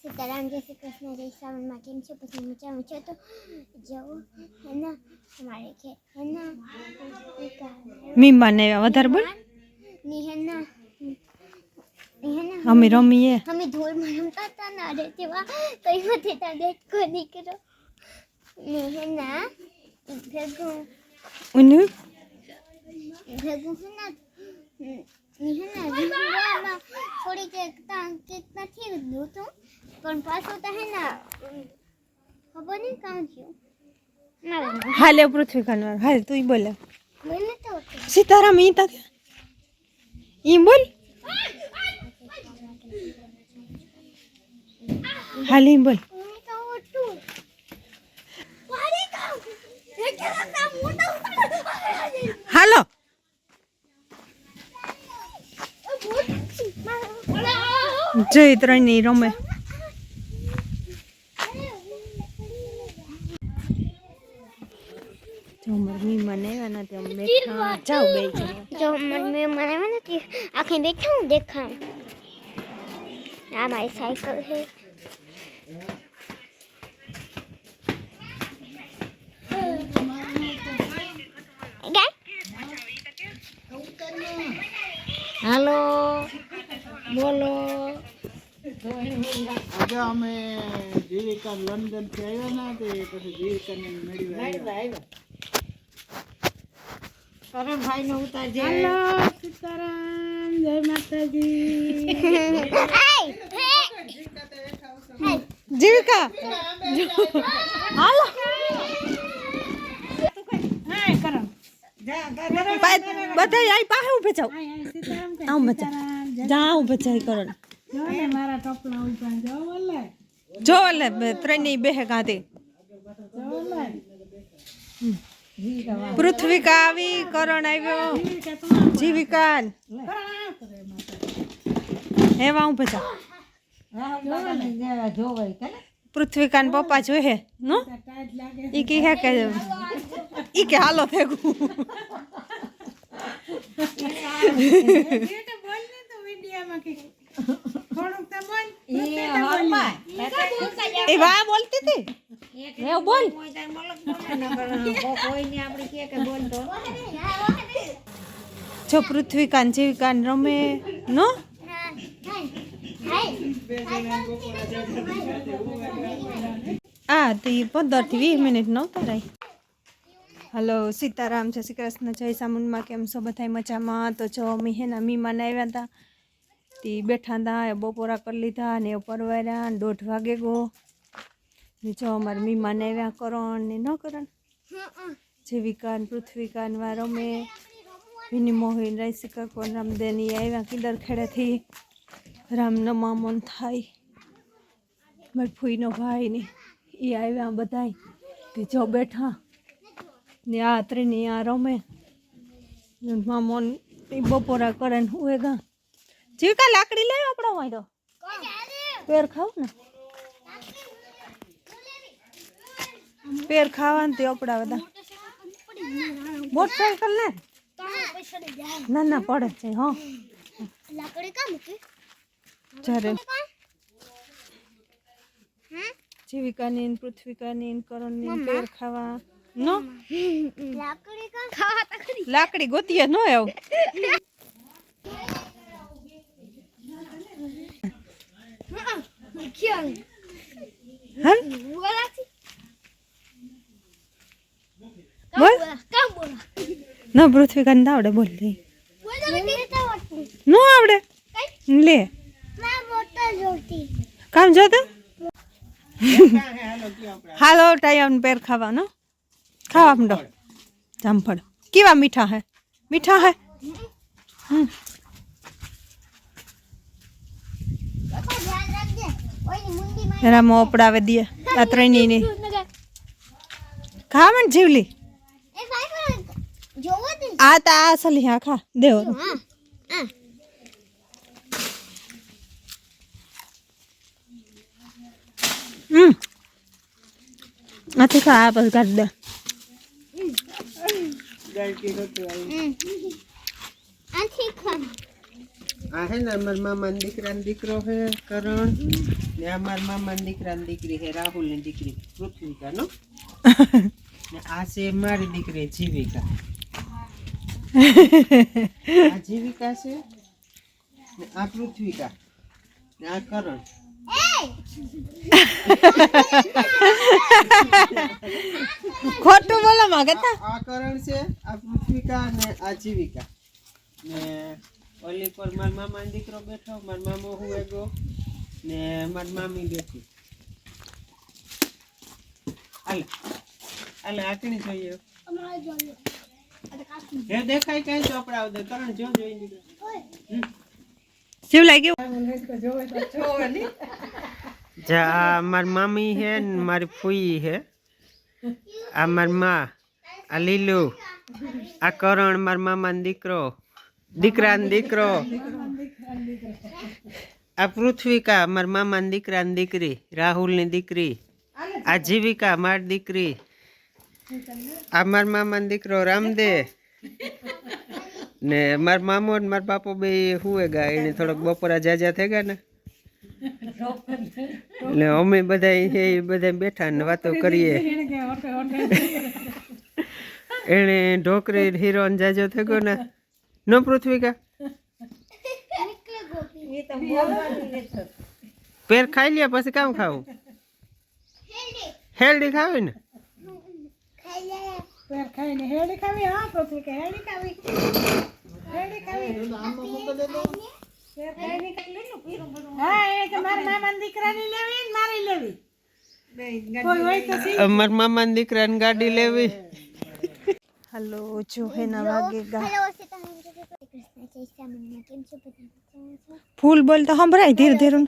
सीताराम जय श्री कृष्ण जय श्रावण माँ केम छो पसंद मचा मुझे तो जाओ है ना हमारे खेत है ना मीमा ने વધારે બોલ ની है ना અમે રમીએ हमें धूल में रमता था ना अरे तेवा कहीं मत था देख को नहीं करो नहीं है ना भगू ઉને भगू है ना नहीं है ना रिवामा थोड़ी के कितना थी दो तो પણ પાછો તો હે ના ખબર નહીં કાં થયું હાલે પૃથ્વી કનવાર હાલ તું બોલે બોલે તો સીતારામ ઈ તા ઈ બોલ હાલ ઈ બોલ હું તો ઓટું વાડી કામ એ કેલા કામ મોટા હાલો જય ત્રણની રમે જો મમ્મી મને આના તે બેઠા જાવ બે જો મને નથી આખે બેઠા હું દેખાઉં આ મારી સાયકલ છે હાલો બોલો આજે અમે જીવિકા લંડન થી આવ્યા ના તે પછી જીવિકા ને મેળવી કરણભાઈ નો ઉતારજે હાલો સીતારામ જય માતાજી જીવિકા હાલો હાય કરણ બધા આઈ પાસે ઉભે જાવ આમ બચા જા ઉભે જાય કરણ જો ને મારા ટપલા ઉભા જો ઓલે જો લે ત્રણની બેહે કાંતી જો ઓલે પૃથ્વીકા આવી કરણ આવ્યો જીવિકા હેવા ઉભે જા જોવાય કે પૃથ્વીકા ને પપ્પા જોહે નો ટાઈટ લાગે ઈ કે હાલો ફેગું એ તો બોલ ને તો વિડિયામાં કે થોડુંક તો બોલ એ હરમાય એ વા બોલતી હતી એ બોલ કોઈ ને આપણે કે બોલ તો જો પૃથ્વીકા ને જીવિકા ને રમે નો આ તો 15 થી 20 મિનિટ નો કરાય હલો સીતારામ જય શ્રી કૃષ્ણ જય સામુંડમાં કેમ છો બધા મજામાં તો જો અમે હે ના મીમાન આવ્યા હતા તે બેઠા હતા એ બપોરા કરી લીધા ને પરવાર્યા ને 1:30 વાગે ગો ને જો અમારા મીમાન આવ્યા કરણ ને ન કરણ જીવિકા ને પૃથ્વીકા ને વા રમે વિની મોહિન રાયસિકા કોણ રામદેની આવ્યા કિડર ખેડેથી રામનો મન થાય મારી ફૂઈનો ભાઈ ને એ આવ્યા બધાય તે જો બેઠા ને આ ત્રણેય આ રમે મામોન એ બપોરા કરે ને હું ગા જીવિકા લાકડી લે આપણો હોય તો પેર ખાવ ને પેર ખાવા ને તે આપડા બધા મોટરસાઇકલ ને ના ના પડે છે હા લાકડી કા મૂકે જ્યારે જીવિકાની ને પૃથ્વીકાની ને કરણની પેર ખાવા નો લાકડી કા ખાવા તા ખરી લાકડી ગોતીએ નો આવ ક્યાં હા બોલાતી બોલ કામ બોલા ના પૃથ્વીકાને આવડે બોલ લે બોલા મને તો આવડતું નો આવડે લે ના મોટા જોતી કામ જોતો હાલો ટાઈમ પેર ખાવાનો ખાવા મંડો જામફળ કેવા મીઠા હે બાપા ધ્યાન રાખજે ઓયની મુંડી માં એના મોપડાવે દે આ ત્રણની ખાવા ને જીવલી એ ભાઈ જોવો તે આ તા આ સલી હા ખા દેવો હા હા આથી ખા આ પછી કાઢ દે ગાય કે હોતો આવી આથી ખા આ હે ને અમારા મામાનો દીકરાનો દીકરો હે કરણ ને અમારા મામાની દીકરાની દીકરી હે રાહુલની દીકરી પૃથ્વિકા નો ને આ છે મારી દીકરી જીવિકા. આ જીવિકા છે ને આ પૃથ્વિકા ને આ કરણ. ખોટું બોલો માગતા. આ કરણ છે, આ પૃથ્વિકા ને આ જીવિકા ને ઓલી પર મારા મામાનો દીકરો બેઠો, મારા મામો હુએ ગયો ને મારી મામી બેઠી. હાલે હાલે આકણી જોઈએ હે દેખાય કઈ ચોપડા દે કરણ જો જોઈ દીકરો કેવું લાગ્યું? જા મારી મામી હે ને મારી ફૂઈ હે, આ મારી માં, આ લીલુ, આ કરણ મારા મામાનો દીકરો, દીકરાનો દીકરો, આ પૃથ્વિકા મારા મામાના દીકરાની દીકરી રાહુલની દીકરી, આ જીવિકા મારી દીકરી, આ મારા મામાનો દીકરો રામદે ને મારા મામો ને મારા બાપો બે હુએ ગયા. એને થોડોક બપોરા જાજા થઈ ગયા ને એટલે અમે બધા બેઠા ને વાતો કરીએ. એને ઢોકરી હીરો ને જાજો થઈ ગયો ને નો પૃથ્વિકા પેર ખાઈ લે પછી કામ ખાવું? હેલ્ડી ખાવી ને પેર ખાઈને હેડી ખાવી. હા પૃથ્વી કે હેડી ખાવી, હેડી ખાવી. હા એ કે મારા મામાના દીકરાની લેવી ને મારી લેવી. કોઈ હોય તો સી. મારા મામાના દીકરાની ગાડી લેવી. હલો જો હેના વાગેગા. ફૂલ બોલ તો સંભળાય ધીરે ધીરે.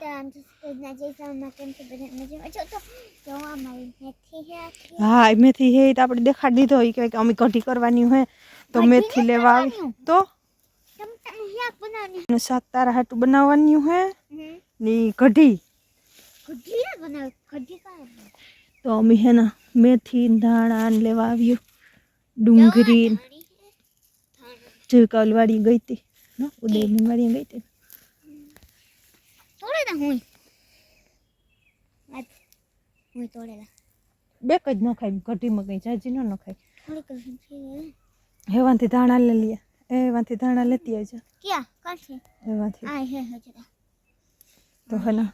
હા મેથી હે તો આપણે દેખાડી દીધો કે અમે કઢી કરવાની હોય તો મેથી લેવા આવી તો શાક તારા હાટું બનાવવાની હોય ને કઢી તો અમે હે ને મેથી ધાણા લેવા આવ્યું, ડુંગળી જીવિકા વાળી ગઈ હતી ઉદયની વાળી ગઈ હતી. બે જ ન ખાય કઢીમાં કઈ જાજી ન ખાય. હેવાથી ધાણા લઈ લઈએ, એવાથી ધાણા લેતી આવજો. એવાથી તો હે ને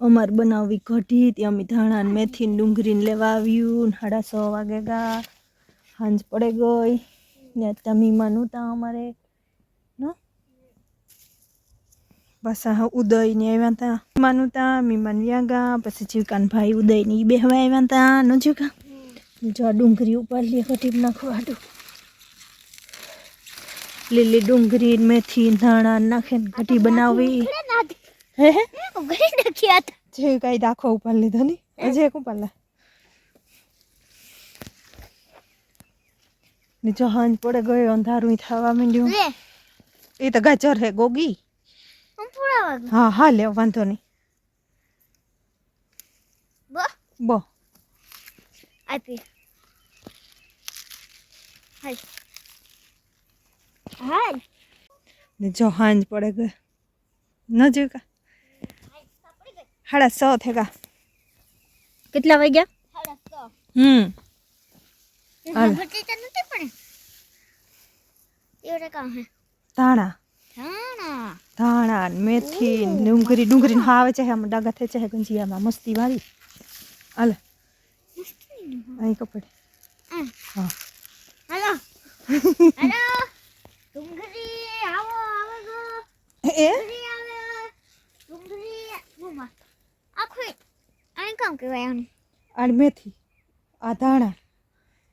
અમારે બનાવવી કઢી. ત્યાં અમે ધાણા ને મેથી ને ડુંગળીને લેવા આવ્યું. 6:30 વાગે ગા સાંજ પડે ગઈ ને તમે માનતા અમારે બસ હા ઉદય ને આવ્યા હતા માનતા મીમાન વ્યાગા. પછી જીવકાન ભાઈ ઉદય ની બેહવા આવ્યા હતા ન જીવકા. જો ડુંગળી ઉપર લે કઢી નાખવા હાટું લીલી ડુંગળી મેથી ધાણા નાખીને કઢી બનાવવી. હે હે જે કઈ દાખો ઉપર લીધો ને હજી એક ઉપર લે ને જો હાંજ પડે ગયો અંધારું થવા માંડ્યું. એ તો ગાજર હે ગોગી. હા હા લે વાંધો નહીં. બો આપી ને જો હાંજ પડે ગયો ન જીવકા. 6:30 થયા. કેટલા વાગ્યા? ધાણા ધાણા મેથી ડુંગળી ડુંગળી હા આવે છે આમાં ડાગા થાય છે ગંજીયામાં મસ્તી વાળી. હાલે અહીં કપડે હા હેલો હેલો ડુંગળી આવો આવો એ ડુંગળી મમ્મા આખું આને કામ કહેવાય આને? આ મેથી આ ધાણા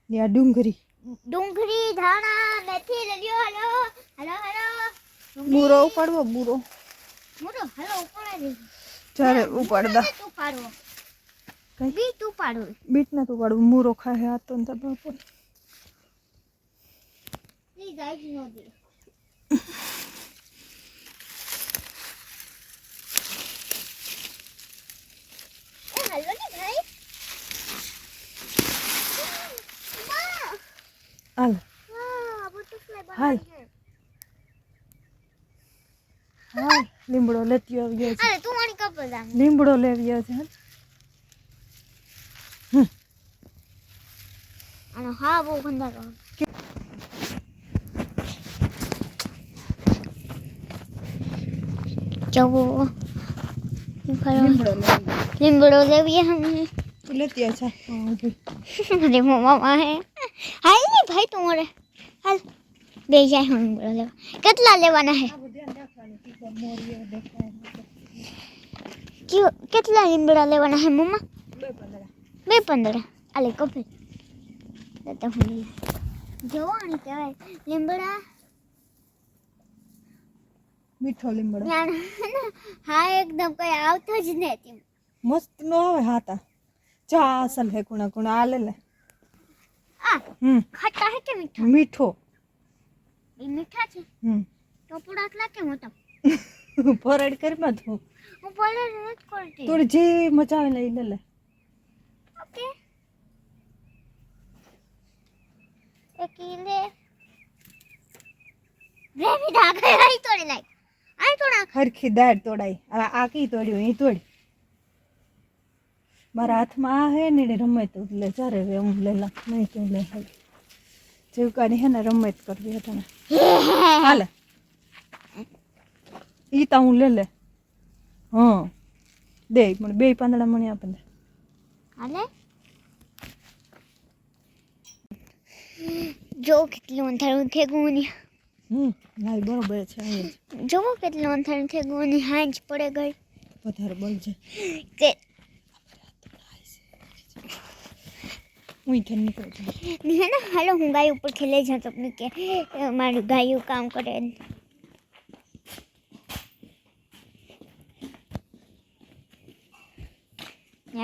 ને આ ડુંગળી ધાણા મેથી લલ્યો. હેલો હેલો હેલો બૂરો ઉપાડવો બૂરો મોટો હેલો ઉપાડી ચાલે ઉપાડદા. તું પાડવો કઈ બી તું પાડવો બીટ ના તું પાડવું મૂરો ખાય હાથ તો ને બાપુ પ્લીઝ ગાઈડ નો દે. એ હેલો ને ભાઈ હાલ વાહ બટરફ્લાય હાલ બના લીમડો લેતી આવ્યો છે. અરે તું મારી કપલ આમ લીમડો લેવ્યો છે. અને હા બહુ ગંદા કરો જવો લીમડો લેવીએ હમ લેતી આવે છે. અરે મામા હે હાલ ને ભાઈ તું મોરે હાલ બે જાય હું લીમડો લેવા કેટલા લેવાના હે કેટલા લીમડા લેવાના હે મમ્મા 2.15 આલે કપે તો હું જોવાની કહેવાય લીમડા મીઠો લીમડો હા એકદમ કઈ આવતો જ નથી મસ્ત નો આવે હાતા ચા અસલ હે કુણા કુણા આલે લે આ ખટ્ટા હે કે મીઠા મીઠો એ મીઠા છે ટોપડા એટલા કે મોટા ફરડ કરી માં તું હું પડે નથી કરતી થોડી જે મજા આવે લઈ લે ઓકે એકીલે રેવી ડાગે આઈ તોડી લાઈ આઈ તોડા હરખી દાળ તોડાઈ આ કી તોડ્યું એ તોડ મારા હાથમાં આ હે ને રમે તો એટલે ચારે રે હું લે લા નહીં તો લે હાલ જેવકાની હે ને રમત કરવી હતા હાલે ઈ તા હું લે હા દે મને 2 પાંદડા મને આપે હાલે જો કેટલું અંધારું થઈ ગયું ને લાઈ બરોબર છે જો કેટલું અંધારું થઈ ગયું ને હાંજ પડે ગઈ વધારે બોલજે કે હું ઇથે નીકળું છું है ना हेलो હું ગાય ઉપર ખેલે જાઉં તો अपने के મારું ગાયું કામ કરે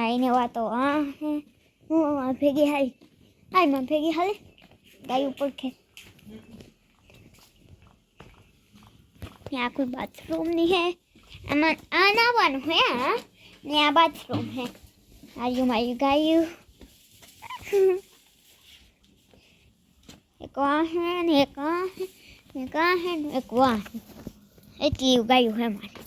આઈને વાતો હા હે હું ભેગી હાલી આઈ માં ભેગી હાલી ગાય ઉપર ખે यहाँ कोई बाथरूम नहीं है आना वन है ने यहाँ बाथरूम है आयु मायु गायु एक वहाँ है ने एक वहाँ है एक वहाँ है ने एक वहाँ है इतनी गायु है हमारी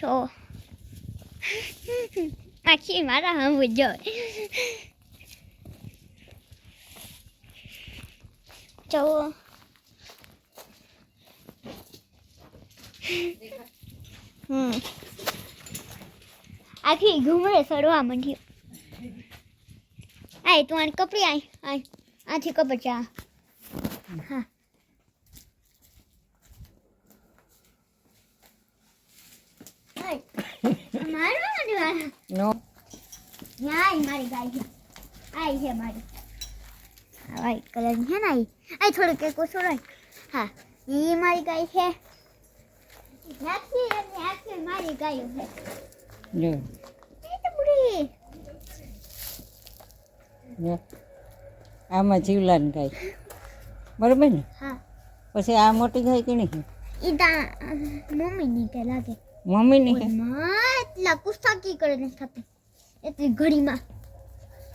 तो आखिर मारा हम बुझो तो आखिर घूमरे सड़वा मंडी आई तुम्हारे कपड़े आई आई आथी कपड़ चा हाँ मारो मारो नो यहाँ हमारी गाय है आई है हमारी व्हाइट कलर की है ना आई थोड़ी के को छोड़ो हाँ ये हमारी गाय है यहाँ हमारी गाय है जो ये तो बुरी જો આમાં જીવલાન ગાય બરાબર ને हाँ પછી આ મોટી ગાય કે નહીં इदा मम्मी नहीं कहला के મમ્મી નહીં इतना गुस्सा की करे नहीं खाते इतनी घड़ी में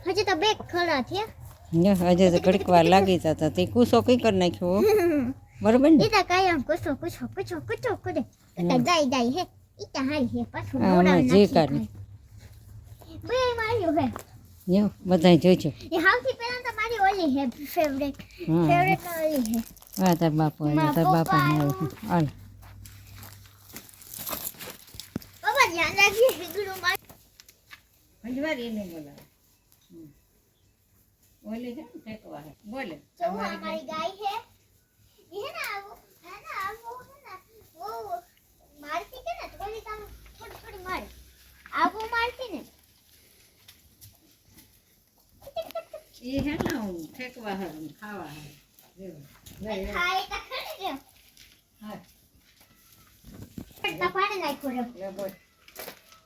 हजे तो बेग खड़ा थे જો હજે તો ઘડીક વાર લાગી જતા તે કૂસો કઈ કરી નાખ્યો બરાબર ને इधर काय हम कुछ करे तो जाई जाई है इतना हाई है पास हाँ, मैं जे करी। बे मारियो है જો બધા જોજો ये हाउ थी पहला तो हमारी ओली है फेवरेट हाँ। फेवरेट ओली है આ તાર બાપુ આવ્યો તાર બાપા ને આવ્યો હાલ पापा ध्यान रखिए गुरु मार હજવાર એને બોલા ઓલી છે ટેકવા હે બોલે जो हमारी गाय है ये है ना वो है ना वो मारती के ना थोड़ी काम थोड़ी थोड़ी मार आप वो मारती ने એ હે ને ઠેકવા હે ખાવા હે खाए का खड़े जो હા पड़ता पानी नहीं खोलो લે બોલ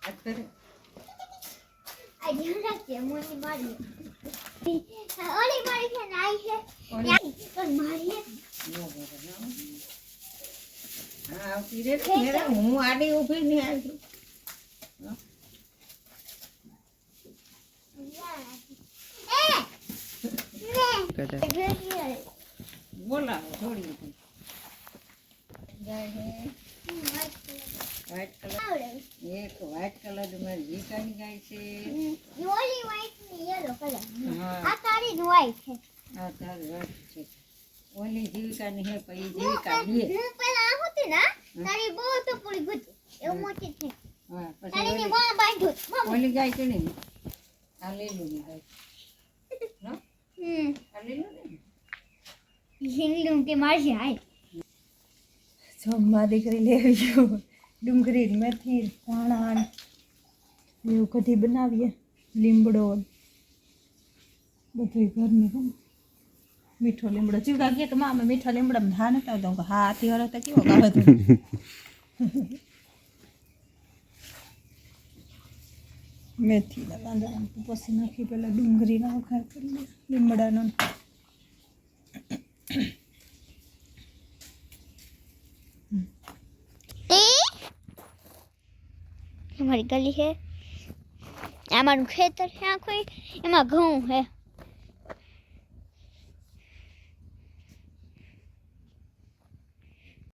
આ કરે आई ध्यान रखिए मुझे मारिए ओली मारी है नाई है ઓલી तो मारिए હા આવતી રે મેરા હું આડી ઊભી નહીં આવી બોલાવો થોડી ગાય હે વ્હાઈટ કલર એક વ્હાઈટ કલર મારી જીકાની ગાય છે ઓલી વ્હાઈટ ને યલો કલર હા આ તારી જ વ્હાઈટ છે આ તારી વ્હાઈટ છે ઓલી જીવિકાની હે પછી જીવિકાની હે હું પેલા આ હતી ને તારી બહુ તો પૂરી ગુજી એવું મોટી છે હા પછી તારી ની ઓલી- વાહ બાંધ્યું ઓલી ગાય છે ને આ લીલુંની ગાય નો હમ આ લીલું ને હિંગલું કે મારશે હાય જો માં દીકરી લેવી ગયો ડુંગળી ને મેથી ને ધાણા ને એવું કઢી બનાવીએ લીમડો ને બધું ઘરની હો મીઠો લીમડો ચીવડા કે માં અમે મીઠા લીમડામાં હા નતા આવતા હું કહું, હા આથી હરો તો કેવો ગાવે તો મેથીના દાંડા પછી નાખી પેલા ડુંગળીનો વઘાર કરી લે લીમડાનો हमारी गली है हमाરું ખેતર છે આખું એમાં ઘઉં છે